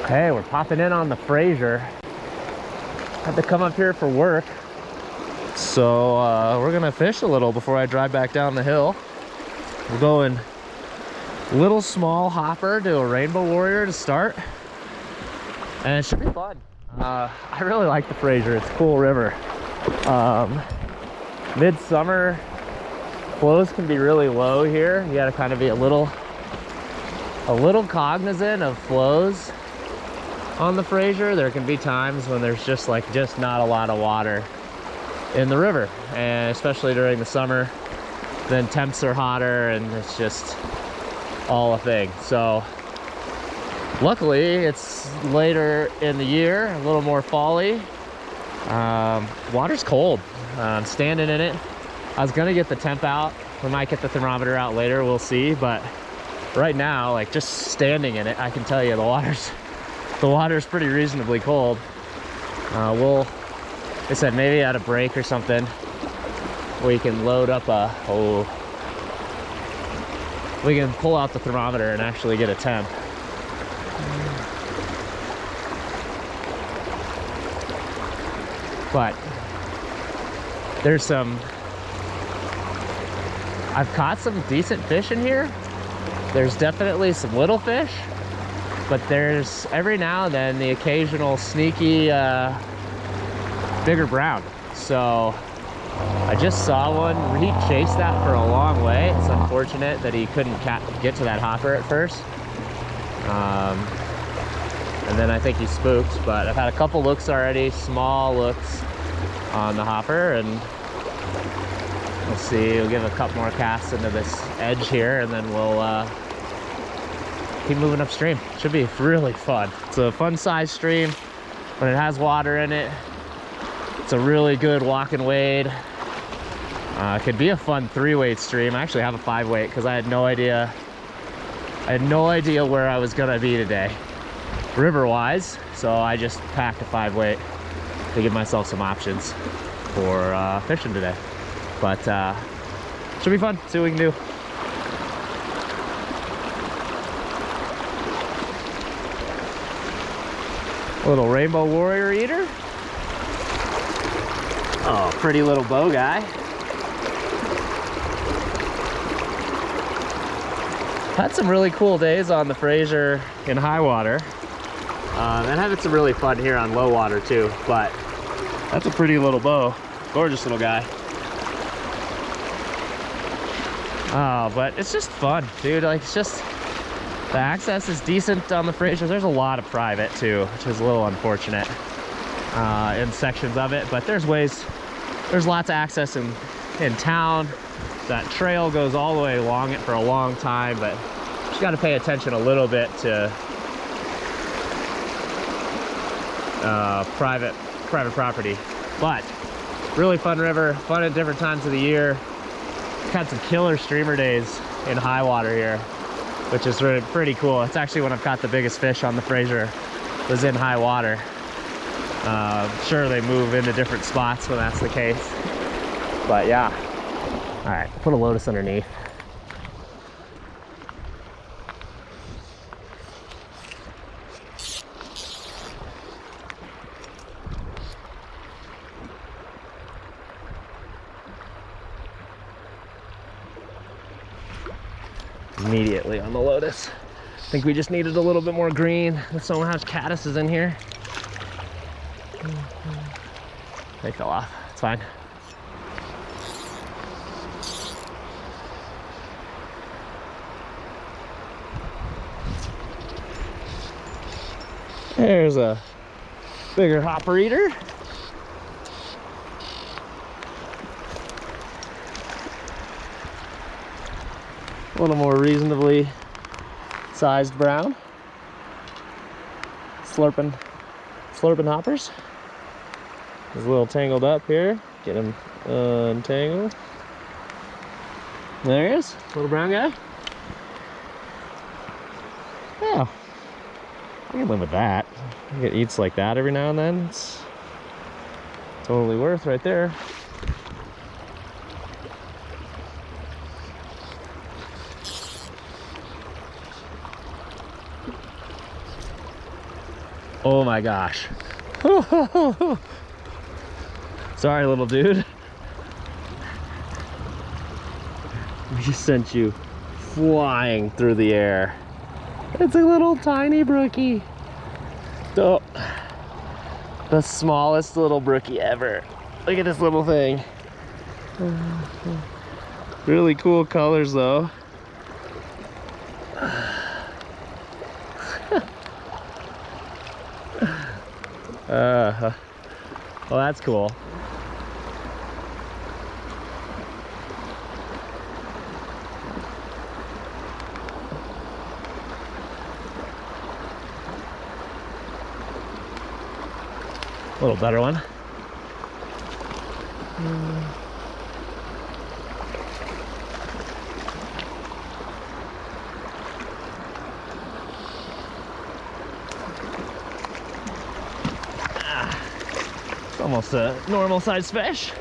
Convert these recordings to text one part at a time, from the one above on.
Hey, we're popping in on the Fraser. Had to come up here for work. So we're gonna fish a little before I drive back down the hill. We're going little small hopper to a rainbow warrior to start. And it should be fun. I really like the Fraser. It's a cool river. Midsummer flows can be really low here. You gotta kind of be a little cognizant of flows on the Fraser. There can be times when there's just not a lot of water in the river, and especially during the summer, then temps are hotter and it's just all a thing. So luckily it's later in the year, a little more fall-y. Water's cold. I'm standing in it. I was gonna get the temp out. We might get the thermometer out later, we'll see, but right now, like, just standing in it, I can tell you the water's pretty reasonably cold. Like I said, maybe at a break or something, we can load up we can pull out the thermometer and actually get a temp. But I've caught some decent fish in here. There's definitely some little fish, but there's every now and then the occasional sneaky bigger brown. So I just saw one. He chased that for a long way. It's unfortunate that he couldn't get to that hopper at first. And then I think he spooked, but I've had a couple looks already, small looks on the hopper, and we'll see. We'll give a couple more casts into this edge here, and then we'll keep moving upstream. Should be really fun. It's a fun size stream when it has water in it. It's a really good walk and wade. It could be a fun 3-weight stream. I actually have a 5-weight because I had no idea where I was gonna be today, river-wise. So I just packed a 5-weight to give myself some options for fishing today. But should be fun. See what we can do. A little rainbow warrior eater. Oh, pretty little bow guy. Had some really cool days on the Fraser in high water. And having some really fun here on low water too. But that's a pretty little bow. Gorgeous little guy. Oh, but it's just fun, dude. Like, it's just, the access is decent on the Fraser. There's a lot of private too, which is a little unfortunate in sections of it. But there's lots of access in town. That trail goes all the way along it for a long time, but you just got to pay attention a little bit to private property. But really fun river, fun at different times of the year. Had some killer streamer days in high water here, which is really pretty cool. It's actually when I've caught the biggest fish on the Fraser, was in high water. Sure, they move into different spots when that's the case, but yeah. All right, put a lotus underneath. Immediately on the lotus. I think we just needed a little bit more green. Someone has caddises in here. They fell off. It's fine. There's a bigger hopper eater. A little more reasonably sized brown. Slurping hoppers. He's a little tangled up here. Get him untangled. There he is, little brown guy. Yeah, I can live with that. I get eats like that every now and then. It's totally worth right there. Oh my gosh. Sorry, little dude. We just sent you flying through the air. It's a little tiny brookie. Oh, the smallest little brookie ever. Look at this little thing. Really cool colors though. Well, that's cool. A little better one. It's almost a normal sized fish.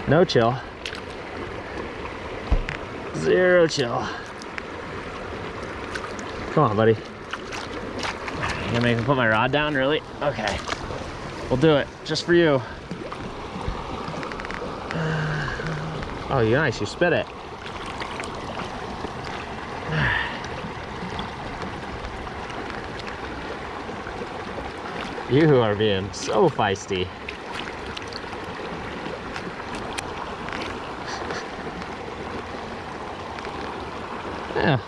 No chill. Zero chill. Come on, buddy. You gonna make me put my rod down, really? Okay. We'll do it, just for you. Oh, you're nice, you spit it. You are being so feisty. Yeah,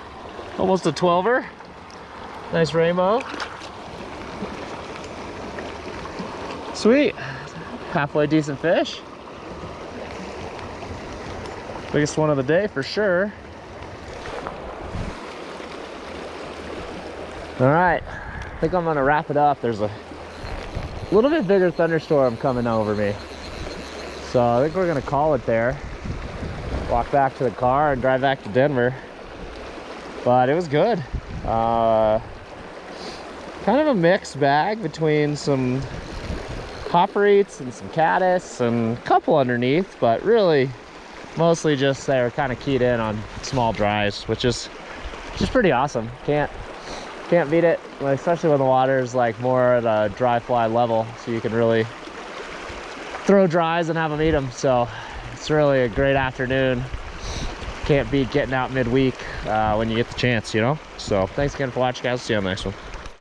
almost a 12er. Nice rainbow. Sweet. Halfway decent fish. Biggest one of the day for sure. All right, I think I'm gonna wrap it up. There's a little bit bigger thunderstorm coming over me. So I think we're gonna call it there. Walk back to the car and drive back to Denver. But it was good. Kind of a mixed bag between some hopper eats and some caddis and a couple underneath, but really mostly just they were kind of keyed in on small dries, which is just pretty awesome. Can't beat it, especially when the water is like more at a dry fly level, so you can really throw dries and have them eat them. So it's really a great afternoon. Can't beat getting out midweek when you get the chance, you know? So thanks again for watching, guys. See you on the next one.